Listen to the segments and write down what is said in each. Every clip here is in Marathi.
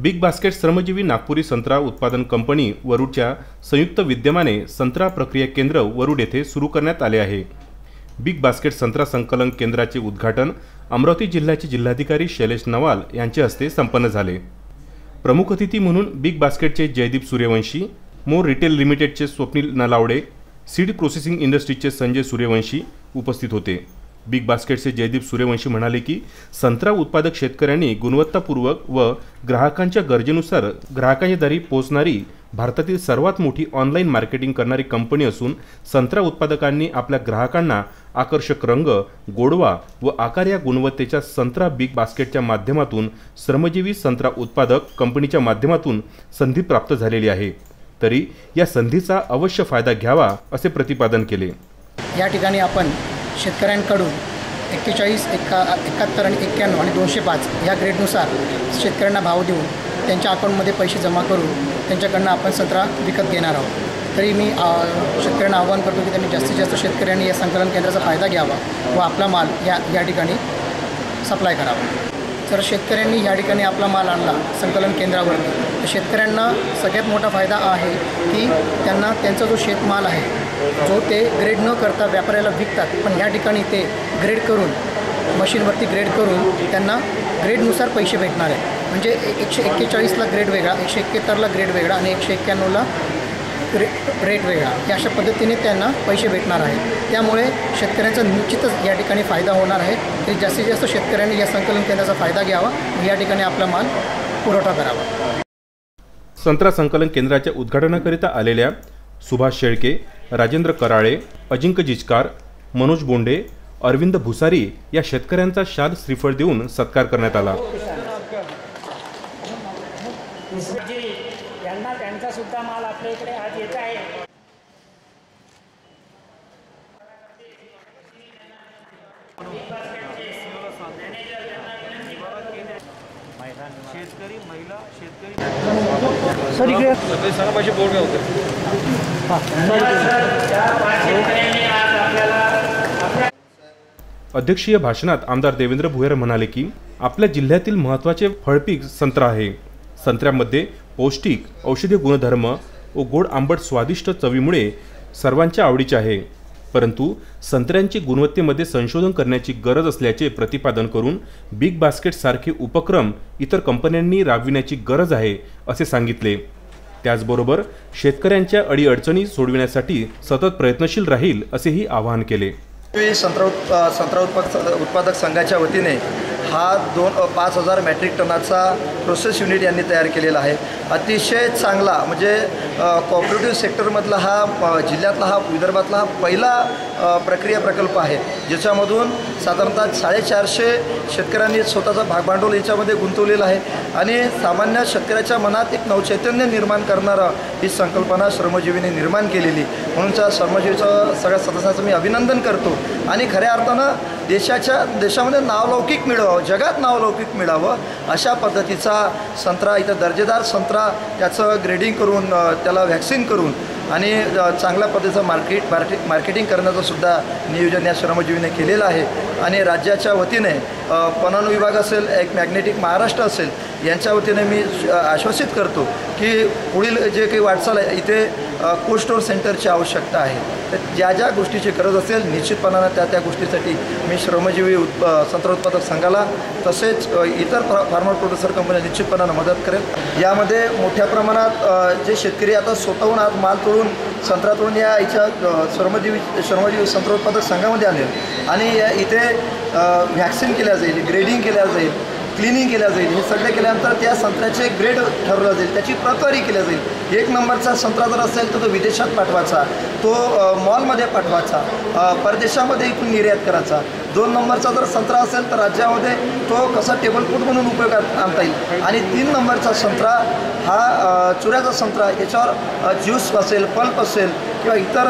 बिग बास्केट श्रमजीवी नागपुरी संत्रा उत्पादन कंपनी वरुडच्या संयुक्त विद्यमाने संत्रा प्रक्रिया केंद्र वरुड येथे सुरू करण्यात आले आहे। बिग बास्केट संत्रा संकलन केंद्राचे उद्घाटन अमरावती जिल्ह्याचे जिल्हाधिकारी शैलेश नवाल यांच्या हस्ते संपन्न झाले। प्रमुख अतिथी म्हणून बिग बास्केटचे जयदीप सूर्यवंशी, मोर रिटेल लिमिटेडचे स्वप्नील नलावडे, सीड प्रोसेसिंग इंडस्ट्रीजचे संजय सूर्यवंशी उपस्थित होते। बिग बास्केटचे जयदीप सूर्यवंशी म्हणाले की संत्रा उत्पादक शेतकऱ्यांनी गुणवत्तापूर्वक व ग्राहकांच्या गरजेनुसार ग्राहकांच्या दारी पोहोचणारी भारतातील सर्वात मोठी ऑनलाईन मार्केटिंग करणारी कंपनी असून संत्रा उत्पादकांनी आपल्या ग्राहकांना आकर्षक रंग, गोडवा व आकार या गुणवत्तेच्या संत्रा बिग बास्केटच्या माध्यमातून श्रमजीवी संत्रा उत्पादक कंपनीच्या माध्यमातून संधी प्राप्त झालेली आहे। तरी या संधीचा अवश्य फायदा घ्यावा असे प्रतिपादन केले। या ठिकाणी आपण शेतकऱ्यांकडून 41, 71 आणि 91 आणि 205 या ग्रेडनुसार शेतकऱ्यांना भाव देऊन त्यांच्या अकाउंटमध्ये पैसे जमा करून त्यांच्याकडनं आपण संत्रा विकत घेणार आहोत। तरी मी शेतकऱ्यांना आवाहन करतो की त्यांनी जास्तीत जास्त शेतकऱ्यांनी या संकलन केंद्राचा फायदा घ्यावा व आपला माल या ठिकाणी सप्लाय करावा। जर शेतकऱ्यांनी या ठिकाणी आपला माल आणला संकलन केंद्रावरती तर शेतकऱ्यांना सगळ्यात मोठा फायदा आहे की त्यांना त्यांचा जो शेतमाल आहे जो ते ग्रेड न करता व्यापाऱ्याला विकतात, पण या ठिकाणी ते ग्रेड करून मशीनवरती ग्रेड करून त्यांना ग्रेडनुसार पैसे भेटणार आहे। म्हणजे 141ला ग्रेड वेगळा, 171ला ग्रेड वेगळा आणि 191ला रेट वेगळा, या अशा पद्धतीने त्यांना पैसे भेटणार आहेत। त्यामुळे शेतकऱ्यांचा निश्चितच या ठिकाणी फायदा होणार आहे। तरी जास्तीत जास्त शेतकऱ्यांनी या संकलन केंद्राचा फायदा घ्यावा, या ठिकाणी आपला माल पुरवठा करावा। संत्रा संकलन केंद्राच्या उद्घाटनाकरिता आलेल्या सुभाष शेळके, राजेंद्र कराळे, अजिंक्य जिचकार, मनोज बोंडे, अरविंद भुसारी या शेतकऱ्यांचा शाल श्रीफळ देऊन सत्कार करण्यात आला। यांना त्यांचा सुद्धा माल आपल्या इकडे आज येत आहे। शेतकरी महिला शेतकरी सगळे बोर्ड होते। अध्यक्षीय भाषणात आमदार देवेंद्र भुयार म्हणाले की आपल्या जिल्ह्यातील महत्त्वाचे फळपीक संत्रा आहे। संत्र्यामध्ये पौष्टिक औषधी गुणधर्म व गोड आंबट स्वादिष्ट चवीमुळे सर्वांच्या आवडीचे आहे, परंतु संत्र्यांची गुणवत्तेमध्ये संशोधन करण्याची गरज असल्याचे प्रतिपादन करून बिग बास्केट सारखे उपक्रम इतर कंपन्यांनी राबविण्याची गरज आहे असे सांगितले। त्याचबरोबर शेतकऱ्यांच्या अडीअडचणी सोडविण्यासाठी सतत प्रयत्नशील राहील असेही आवाहन केले। संत्रा उत्पादक संघाच्या वतीने हा 5000 मेट्रिक टनाचा प्रोसेस युनिट यांनी तयार केलेला आहे। अतिशय चांगला म्हणजे कोऑपरेटिव्ह सेक्टरमधला हा जिल्ह्यातला हा विदर्भातला हा पहिला प्रक्रिया प्रकल्प आहे, ज्याच्यामधून साधारणतः 450 शेतकऱ्यांनी स्वतःचा भागभांडवल याच्यामध्ये गुंतवलेलं आहे आणि सामान्य शेतकऱ्याच्या मनात एक नवचैतन्य निर्माण करणारा ही संकल्पना श्रमजीवीने निर्माण केलेली। म्हणूनच्या श्रमजीवीचं सगळ्या सदस्यांचं मी अभिनंदन करतो आणि खऱ्या अर्थानं देशामध्ये नावलौकिक मिळावं, जगात नावलौकिक मिळावं अशा पद्धतीचा संत्रा इथं दर्जेदार संत्रा त्याचं ग्रेडिंग करून त्याला व्हॅक्सिन करून आणि चांगल्या पद्धतीचं मार्केटिंग करण्याचं सुद्धा नियोजन या श्रमजीवीने केलेलं आहे। आणि राज्याच्या वतीने पणन विभाग असेल, एक मॅग्नेटिक महाराष्ट्र असेल यांच्या वतीने मी आश्वासित करतो की पुढील जे काही वाटचाल आहे इथे कोल्ड स्टोअर सेंटरची आवश्यकता आहे। तर ज्या ज्या गोष्टीची गरज असेल निश्चितपणानं त्या गोष्टीसाठी मी श्रमजीवी संत्रा उत्पादक संघाला तसेच इतर फार्मर प्रोड्युसर कंपन्या निश्चितपणानं मदत करेल। यामध्ये मोठ्या प्रमाणात जे शेतकरी आता स्वतःहून आज माल तोडून संत्रा तोडून या इथच्या श्रमजीवी संत्रा उत्पादक संघामध्ये आले आणि इथे व्हॅक्सिन केल्या जाईल, ग्रेडिंग केल्या जाईल, क्लिनिंग केल्या जाईल। हे सगळे केल्यानंतर त्या संत्र्याचे ग्रेड ठरवला जाईल, त्याची प्रतवारी केल्या जाईल। 1 नंबरचा संत्रा जर असेल तर तो विदेशात पाठवायचा, तो मॉलमध्ये पाठवायचा, परदेशामध्ये इथून निर्यात करायचा। 2 नंबरचा जर संत्रा असेल तर राज्यामध्ये तो कसा टेबल फूड म्हणून उपयोगात आणता येईल। आणि 3 नंबरचा संत्रा हा चुऱ्याचा संत्रा, याच्यावर ज्यूस असेल, पल्प असेल किंवा इतर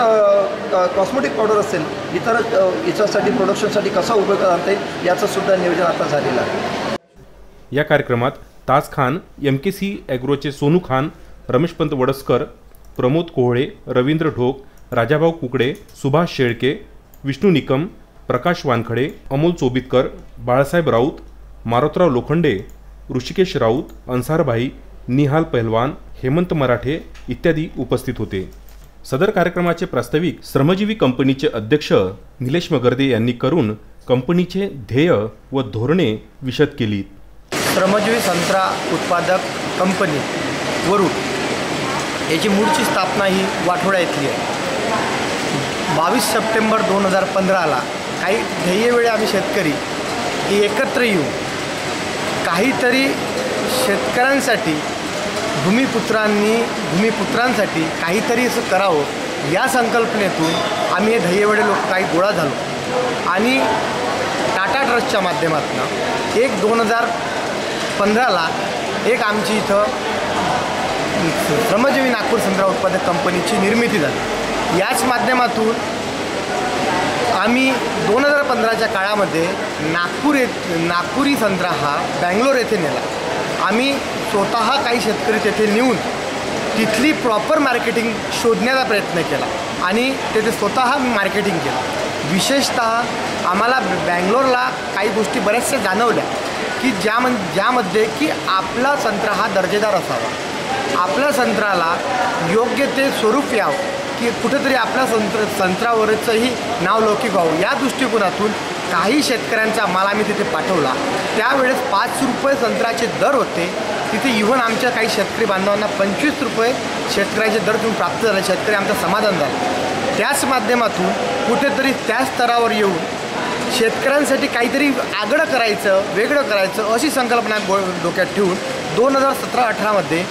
कॉस्मेटिक पावडर असेल, इतर याच्यासाठी प्रोडक्शनसाठी कसा उपयोगात आणता येईल याचं सुद्धा नियोजन आता झालेलं आहे। या कार्यक्रमात ताज खान, MKC ॲग्रोचे सोनू खान, रमेशपंत वडसकर, प्रमोद कोहळे, रवींद्र ढोक, राजाभाऊ कुकडे, सुभाष शेळके, विष्णू निकम, प्रकाश वानखडे, अमोल चोबितकर, बाळासाहेब राऊत, मारुतराव लोखंडे, ऋषिकेश राऊत, अन्सारभाई, निहाल पहलवान, हेमंत मराठे इत्यादी उपस्थित होते। सदर कार्यक्रमाचे प्रास्ताविक श्रमजीवी कंपनीचे अध्यक्ष निलेश मगर्दे यांनी करून कंपनीचे ध्येय व धोरणे विशद केली। श्रमजीवी संत्रा उत्पादक कंपनी वरुड याची मूळची स्थापना ही वाठोडा येथली आहे। 22 सप्टेंबर 2015ला काही ध्येयवेळी आम्ही शेतकरी एकत्र येऊन काहीतरी शेतकऱ्यांसाठी भूमिपुत्रांसाठी काहीतरी असं करावं या संकल्पनेतून आम्ही हे ध्येयवेळे लोक काही गोळा झालो आणि टाटा ट्रस्टच्या माध्यमातून 2015ला एक आमची इथं श्रमजीवी नागपूर संत्रा उत्पादक कंपनीची निर्मिती झाली। याच माध्यमातून आम्ही 2015च्या काळामध्ये नागपुरी संत्रा हा बँगलोर येथे नेला। आम्ही स्वतः काही शेतकरी तेथे नेऊन तिथली प्रॉपर मार्केटिंग शोधण्याचा प्रयत्न केला आणि तेथे स्वतः मी मार्केटिंग केलं। विशेषतः आम्हाला बँगलोरला काही गोष्टी बऱ्याचशा जाणवल्या की ज्यामध्ये की आपला संत्रा हा दर्जेदार असावा, आपल्या संत्र्याला योग्य ते स्वरूप यावं, की कुठेतरी आपल्या संत्र्यावरचंही नाव लौकिक व्हावं या दृष्टिकोनातून काही शेतकऱ्यांचा माल आम्ही तिथे पाठवला। त्यावेळेस 5 रुपये संत्र्याचे दर होते, तिथे इव्हन आमच्या काही शेतकरी बांधवांना 25 रुपये शेतकऱ्याचे दर तुम्ही प्राप्त झाले। शेतकरी आमचं समाधान झालं। त्याच माध्यमातून कुठेतरी त्या स्तरावर येऊन शेतकऱ्यांसाठी काहीतरी आगळं करायचं, वेगळं करायचं अशी संकल्पना डोक्यात ठेवून 2017-18मध्ये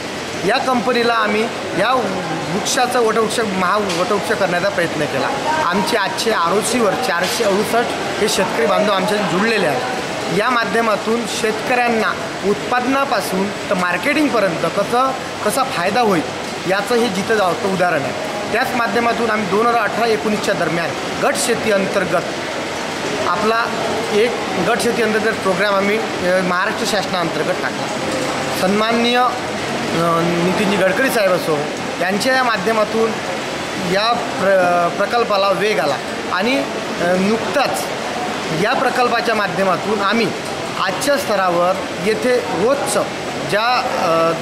या कंपनीला आम्ही या वृक्षाचं वटवृक्ष करण्याचा प्रयत्न केला। आमचे आजचे आरोसीवर 468 हे शेतकरी बांधव आमच्याशी जुळलेले आहेत। या माध्यमातून शेतकऱ्यांना उत्पादनापासून तर मार्केटिंगपर्यंत कसा फायदा होईल याचं हे जिथं जावं उदाहरण आहे। त्याच माध्यमातून आम्ही 2018-19च्या दरम्यान गट शेती अंतर्गत आपला एक गट शेती अंतर्गत प्रोग्राम आम्ही महाराष्ट्र शासनाअंतर्गत टाकला। सन्माननीय नितीनजी गडकरी साहेब असो यांच्या माध्यमातून या प्रकल्पाला वेग आला आणि नुकताच या प्रकल्पाच्या माध्यमातून आम्ही आजच्या स्तरावर येथे रोजचं ज्या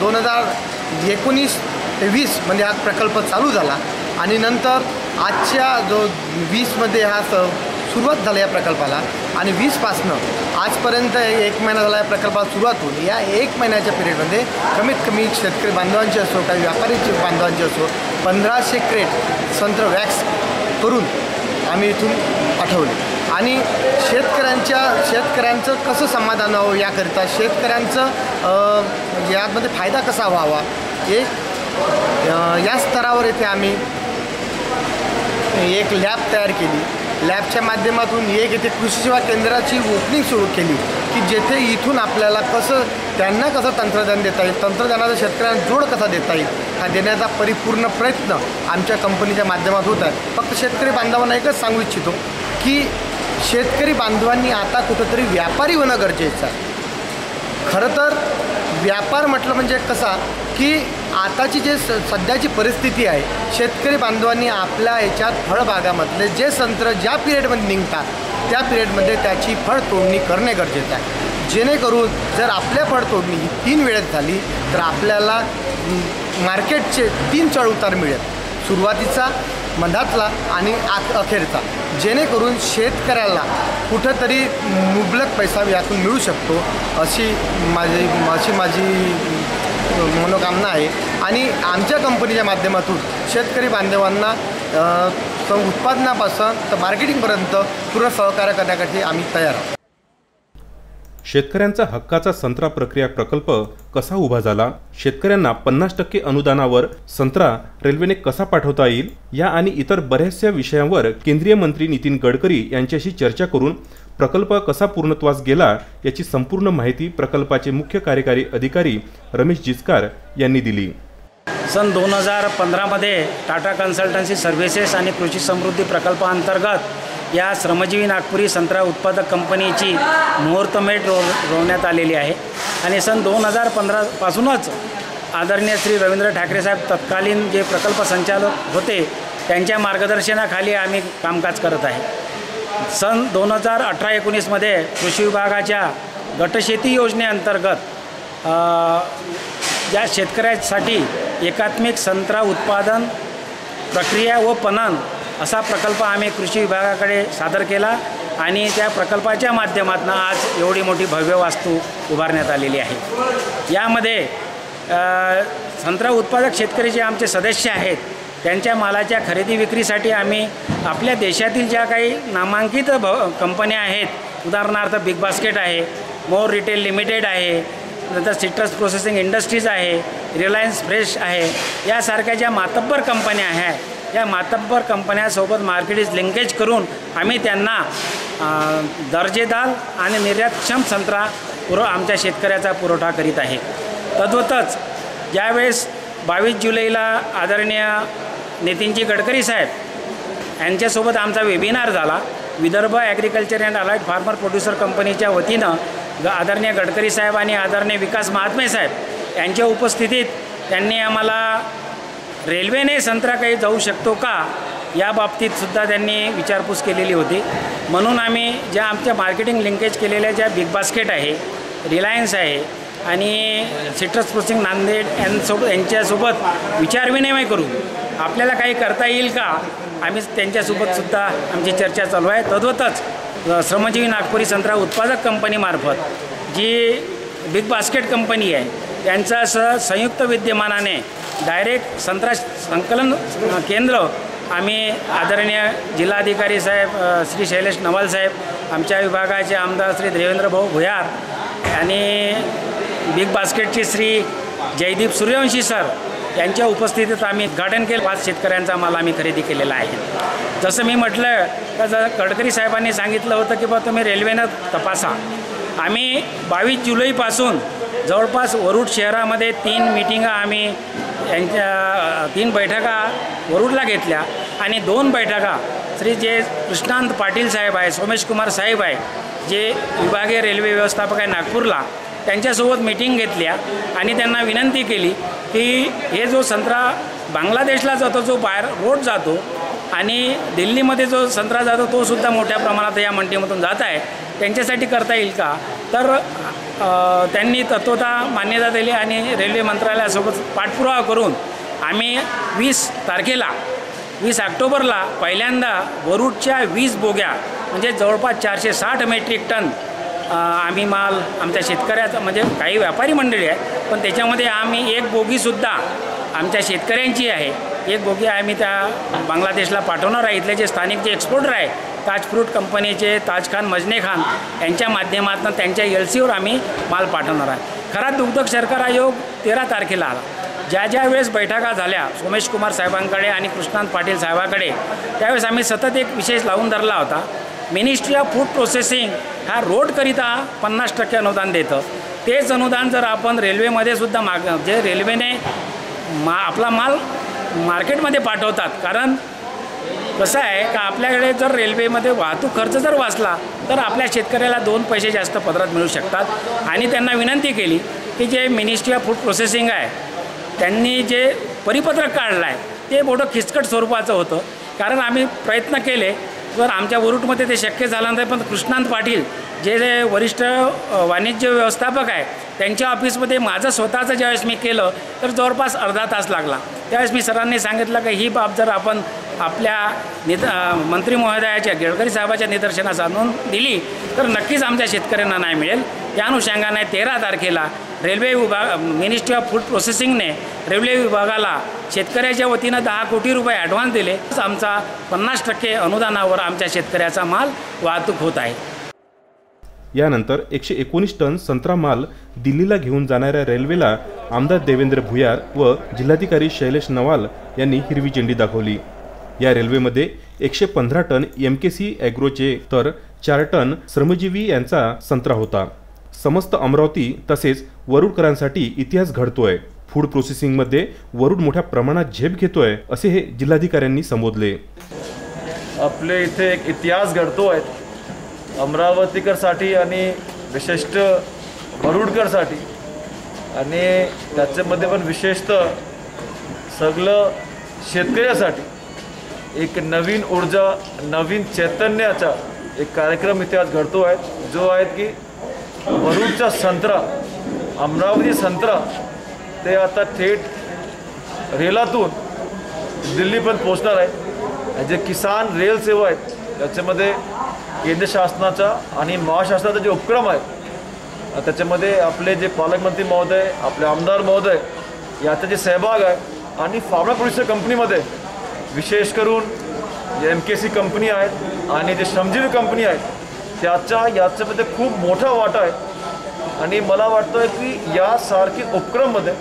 2019 ते 20 म्हणजे हा प्रकल्प चालू झाला आणि नंतर आजच्या जो 20मध्ये हा सुरुवात झाली या प्रकल्पाला आणि 20पासनं आजपर्यंत 1 महिना झाला या प्रकल्पाला सुरुवात होऊन या 1 महिन्याच्या पिरियडमध्ये कमीत कमी शेतकरी बांधवांचे असो काही व्यापारी बांधवांचे असो 1500 क्रेट संत्र वॅक्स करून आम्ही इथून पाठवले आणि शेतकऱ्यांचं कसं समाधान व्हावं याकरिता शेतकऱ्यांचं यामध्ये फायदा कसा व्हावा या स्तरावर इथे आम्ही एक लॅब तयार केली। लॅबच्या माध्यमातून एक इथे कृषी सेवा केंद्राची ओपनिंग सुरू केली की जेथे इथून आपल्याला त्यांना कसं तंत्रज्ञान देता येईल, तंत्रज्ञानाचा शेतकऱ्यांना जोड कसा देता येईल हा देण्याचा परिपूर्ण प्रयत्न आमच्या कंपनीच्या माध्यमात होत आहे। फक्त शेतकरी बांधवांना एकच सांगू इच्छितो की शेतकरी बांधवांनी आता कुठंतरी व्यापारी होणं गरजेचं आहे। खरं तर व्यापार म्हटलं म्हणजे कसा की आताची जे सध्याची परिस्थिती आहे शेतकरी बांधवांनी आपल्या याच्यात फळबागामधले जे संत्र ज्या पिरियडमध्ये निघतात त्या पिरियडमध्ये त्याची फळतोडणी करणे गरजेचं आहे। जेणेकरून जर आपल्या फळतोडणी ही 3 वेळेत झाली तर आपल्याला मार्केटचे 3 चढउतार मिळेल, सुरुवातीचा, मधातला आणि अखेरचा, जेणेकरून शेतकऱ्याला कुठंतरी मुबलक पैसा यातून मिळू शकतो अशी माझी मनोकामना आहे। आणि आमच्या कंपनीच्या माध्यमातून शेतकरी बांधवांना उत्पादनापासून तर मार्केटिंगपर्यंत पूर्ण सहकार्य करण्यासाठी आम्ही तयार आहोत। शेतकऱ्यांचा हक्काचा संत्रा प्रक्रिया प्रकल्प कसा उभा झाला, शेतकऱ्यांना 50% अनुदानावर संत्रा रेल्वेने कसा पाठवता येईल या आणि इतर बऱ्याचशा विषयांवर केंद्रीय मंत्री नितीन गडकरी यांच्याशी चर्चा करून प्रकल्प कसा पूर्णत्वास गेला याची संपूर्ण माहिती प्रकल्पाचे मुख्य कार्यकारी अधिकारी रमेश जिचकार यांनी दिली। सन 2015मध्ये टाटा कन्सल्टन्सी सर्व्हिसेस आणि कृषी समृद्धी प्रकल्पाअंतर्गत या श्रमजीवी नागपुरी संत्रा उत्पादक कंपनीची मुहूर्तमेढ रोवण्यात आलेली आहे आणि सन 2015 पासूनच आदरणीय श्री रवींद्र ठाकरे साहेब तत्कालीन जे प्रकल्प संचालक होते त्यांच्या मार्गदर्शनाखाली आम्ही कामकाज करत आहे। सन 2018-19 मध्ये कृषी विभागाच्या गटशेती योजनेअंतर्गत ज्या शेतकऱ्यासाठी एकात्मिक संत्रा उत्पादन प्रक्रिया व पणन असा प्रकल्प आम्ही कृषी विभागाकडे सादर केला आणि त्या प्रकल्पाच्या माध्यमातून आज एवढी मोठी भव्य वास्तू उभारण्यात आलेली आहे। यामध्ये संत्रा उत्पादक शेतकरी जे आमचे सदस्य आहेत त्यांच्या मालाच्या खरेदी विक्रीसाठी आम्ही आपल्या देशातील ज्या काही नामांकित कंपन्या आहेत, उदाहरणार्थ बिग बास्केट आहे, मोर रिटेल लिमिटेड आहे, नंतर सिट्रस प्रोसेसिंग इंडस्ट्रीज आहे, रिलायन्स फ्रेश आहे, यासारख्या ज्या मातब्बर कंपन्या आहेत या मातब्बर कंपन्यासोबत मार्केट लिंकेज करून आम्ही त्यांना दर्जेदार आणि निर्यातक्षम संत्रा आमच्या शेतकऱ्याचा पुरवठा करीत आहे। तद्वतच ज्यावेळेस 22 जुलैला आदरणीय नितीनजी गडकरी साहेब यांच्यासोबत आमचा वेबिनार झाला, Vidarbha agriculture and allied farmer producer कंपनीच्या वतीनं आदरणीय गडकरी साहेब आणि आदरणीय विकास महात्मे साहेब यांच्या उपस्थितीत त्यांनी आम्हाला रेल्वेने संत्रा काही जाऊ शकतो का या बाबतीतसुद्धा त्यांनी विचारपूस केलेली होती। म्हणून आम्ही ज्या आमच्या मार्केटिंग लिंकेज केलेल्या ज्या बिग बास्केट आहे, रिलायन्स आहे आणि सिट्रस प्रोसेसिंग नांदेड यांच्यासोबत विचारविनिमय करून आपल्याला काही करता येईल का, आम्ही त्यांच्यासोबतसुद्धा आमची चर्चा चालू आहे। तद्वतच श्रमजीवी नागपुरी संत्रा उत्पादक कंपनीमार्फत जी बिग बास्केट कंपनी आहे त्यांचा संयुक्त विद्यमानाने डायरेक्ट संत्रा संकलन केंद्र आम्ही आदरणीय जिल्हाधिकारी साहेब श्री शैलेश नवाल साहेब, आमच्या विभागाचे आमदार श्री देवेंद्र भाऊ भुयार आणि बिग बास्केटचे श्री जयदीप सूर्यवंशी सर यांच्या उपस्थितीत आम्ही उद्घाटन केलं। 5 शेतकऱ्यांचा माल आम्ही खरेदी केलेला आहे। जसं मी म्हटलं तर गडकरी साहेबांनी सांगितलं होतं की बा तुम्ही रेल्वेनं तपासा। आम्ही 22 जुलैपासून जवळपास वरुड शहरामध्ये 3 मीटिंगा आम्ही यांच्या 3 बैठका वरुडला घेतल्या आणि 2 बैठका श्री जे कृष्णांत पाटील साहेब आहे, सोमेश कुमार साहेब आहे जे विभागीय रेल्वे व्यवस्थापक आहे नागपूरला, त्यांच्यासोबत मीटिंग घेतल्या आणि त्यांना विनंती केली की हे जो संत्रा बांगलादेशला जातो, जो बाहेर रोड जातो आणि दिल्लीमध्ये जो संत्रा जातो तो सुद्धा मोठ्या प्रमाणात या मंडीमधून जात आहे, त्यांच्यासाठी करता येईल का। तर त्यांनी तत्वता मान्यता दिली आणि रेल्वे मंत्रालयासोबत पाठपुरावा करून आम्ही 20 तारखेला 20 ऑक्टोबरला पहिल्यांदा वरुडच्या 20 बोग्या म्हणजे जवळपास 460 मेट्रिक टन आम्ही माल आमच्या शेतकऱ्याचा म्हणजे काही व्यापारी मंडळी आहे पण त्याच्यामध्ये आम्ही एक बोगीसुद्धा आमच्या शेतकऱ्यांची आहे, एक बोगी आम्ही त्या बांगलादेशला पाठवणार आहे। इथले जे स्थानिक जे एक्सपोर्टर आहे ताज फ्रूट कंपनीचे ताजखान मजने खान यांच्या माध्यमातून त्यांच्या LCवर आम्ही माल पाठवणार आहे। खरा दुग्धक सरकार आयोग 13 तारखेला आला। ज्या वेळेस बैठका झाल्या सोमेश कुमार साहेबांकडे आणि कृष्णांत पाटील साहेबांकडे त्यावेळेस आम्ही सतत एक विशेष लावून धरला होता, मिनिस्ट्री ऑफ फूड प्रोसेसिंग हा रोडकरिता 50% अनुदान देतं, तेच अनुदान जर आपण रेल्वेमध्ये सुद्धा जे रेल्वेने आपला माल मार्केटमध्ये पाठवतात। कारण कसं आहे का आपल्याकडे जर रेल्वेमध्ये वाहतूक खर्च जर वाचला तर आपल्या शेतकऱ्याला 2 पैसे जास्त पदरात मिळू शकतात आणि त्यांना विनंती केली की जे मिनिस्ट्री ऑफ फूड प्रोसेसिंग आहे त्यांनी जे परिपत्रक काढलं आहे ते मोठं खिचकट स्वरूपाचं होतं। कारण आम्ही प्रयत्न केले तर आमच्या वरुडमध्ये ते शक्य झालं नाही, पण कृष्णांत पाटील जे वरिष्ठ वाणिज्य व्यवस्थापक आहे त्यांच्या ऑफिसमध्ये माझं स्वतःचं ज्यावेळेस मी केलं तर जवळपास अर्धा तास लागला। त्यावेळेस मी सरांनी सांगितलं की ही बाब जर आपण आपल्या मंत्री महोदयाच्या गडकरी साहेबाच्या निदर्शनास आणून दिली तर नक्कीच आमच्या शेतकऱ्यांना नाही मिळेल। त्या अनुषंगाने 13 तारखेला रेल्वे विभाग मिनिस्ट्री ऑफ फूड प्रोसेसिंगने रेल्वे विभागाला शेतकऱ्याच्या वतीनं 10 कोटी रुपये ॲडव्हान्स दिले। आमचा 50% अनुदानावर आमच्या शेतकऱ्याचा माल वाहतूक होत आहे। यानंतर 119 टन संत्रा माल दिल्लीला घेऊन जाणाऱ्या रेल्वेला आमदार देवेंद्र भुयार व जिल्हाधिकारी शैलेश नवाल यांनी हिरवी झेंडी दाखवली। या रेल्वेमध्ये 115 टन MKC ॲग्रोचे तर 4 टन श्रमजीवी यांचा संत्रा होता। समस्त अमरावती तसेच वरुडकरांसाठी इतिहास घडतोय। फूड प्रोसेसिंगमध्ये वरुड मोठ्या प्रमाणात झेप घेतोय असे हे जिल्हाधिकाऱ्यांनी संबोधले। आपले इथे एक इतिहास घडतोय अमरावतीकरसाठी आणि विशेषतः वरुडकरसाठी आणि त्याच्यामध्ये पण विशेषतः सगळं शेतकऱ्यासाठी एक नवीन ऊर्जा नवीन चैतन्याचा एक कार्यक्रम इतिहास घडतो आहे जो आहे की वरुडचा संत्रा अमरावती संत्रा ते आता थेट रेलातून दिल्लीपर्यंत पोचणार आहे। जे किसान रेल सेवा आहेत त्याच्यामध्ये केंद्र शासनाचा आणि महाराष्ट्राचा जे उपक्रम आहे त्याच्यामध्ये आपले जे पालकमंत्री महोदय, आपले आमदार महोदय याचा जे सहभाग आहे आणि फार्मा प्रोड्युसर कंपनीमध्ये विशेष करून जे MKC कंपनी आहेत आणि जे श्रमजीवी कंपनी आहेत याच्यामध्ये खूप मोठा वाटा आहे। आणि मला वाटतं की यासारखी उपक्रममध्ये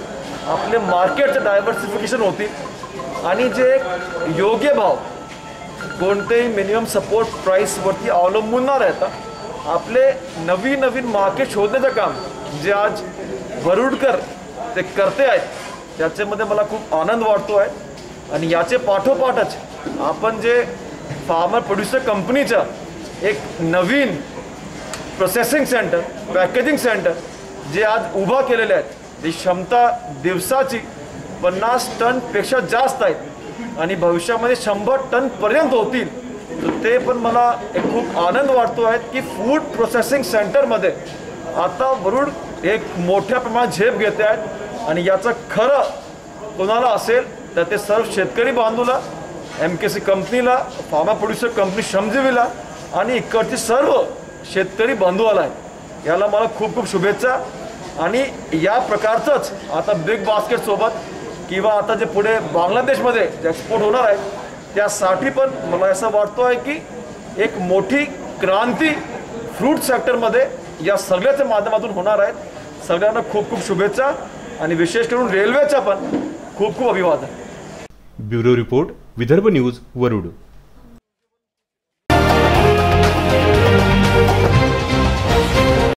आपले मार्केटचं डायव्हर्सिफिकेशन होतील आणि जे एक योग्य भाव कोणतेही मिनिमम सपोर्ट प्राईसवरती अवलंबून न राहता आपले नवीन नवीन मार्केट शोधण्याचं काम जे आज वरुडकर ते करते आहेत त्याच्यामध्ये मला खूप आनंद वाटतो आहे। आणि याचे पाठोपाठच आपण जे फार्मर प्रोड्युसर कंपनीचा एक नवीन प्रोसेसिंग सेंटर, पॅकेजिंग सेंटर जे आज उभा केलेले आहेत, जी क्षमता दिवसाची 50 टनपेक्षा जास्त आहेत आणि भविष्यामध्ये 100 टनपर्यंत होतील, तर ते पण मला एक खूप आनंद वाटतो आहे की फूड प्रोसेसिंग सेंटरमध्ये आता वरुड एक मोठ्या प्रमाणात झेप घेते आहेत। आणि याचं खरं कोणाला असेल तर ते सर्व शेतकरी बांधूला, MKC कंपनीला, फार्मा प्रोड्युसर कंपनी श्रमजीवीला आणि इकडची सर्व शेतकरी बांधवाला आहे। याला मला खूप खूप शुभेच्छा। आणि या प्रकारचंच आता बिग बास्केटसोबत किंवा आता जे पुढे बांगलादेशमध्ये जे एक्सपोर्ट होणार आहे त्यासाठी पण मला असं वाटतं आहे की एक मोठी क्रांती फ्रूट सेक्टरमध्ये या सगळ्याच्या माध्यमातून होणार आहे। सगळ्यांना खूप खूप शुभेच्छा आणि विशेष करून रेल्वेचा पण खूप खूप अभिवादन। Bureau report, Vidarbha news, Warud.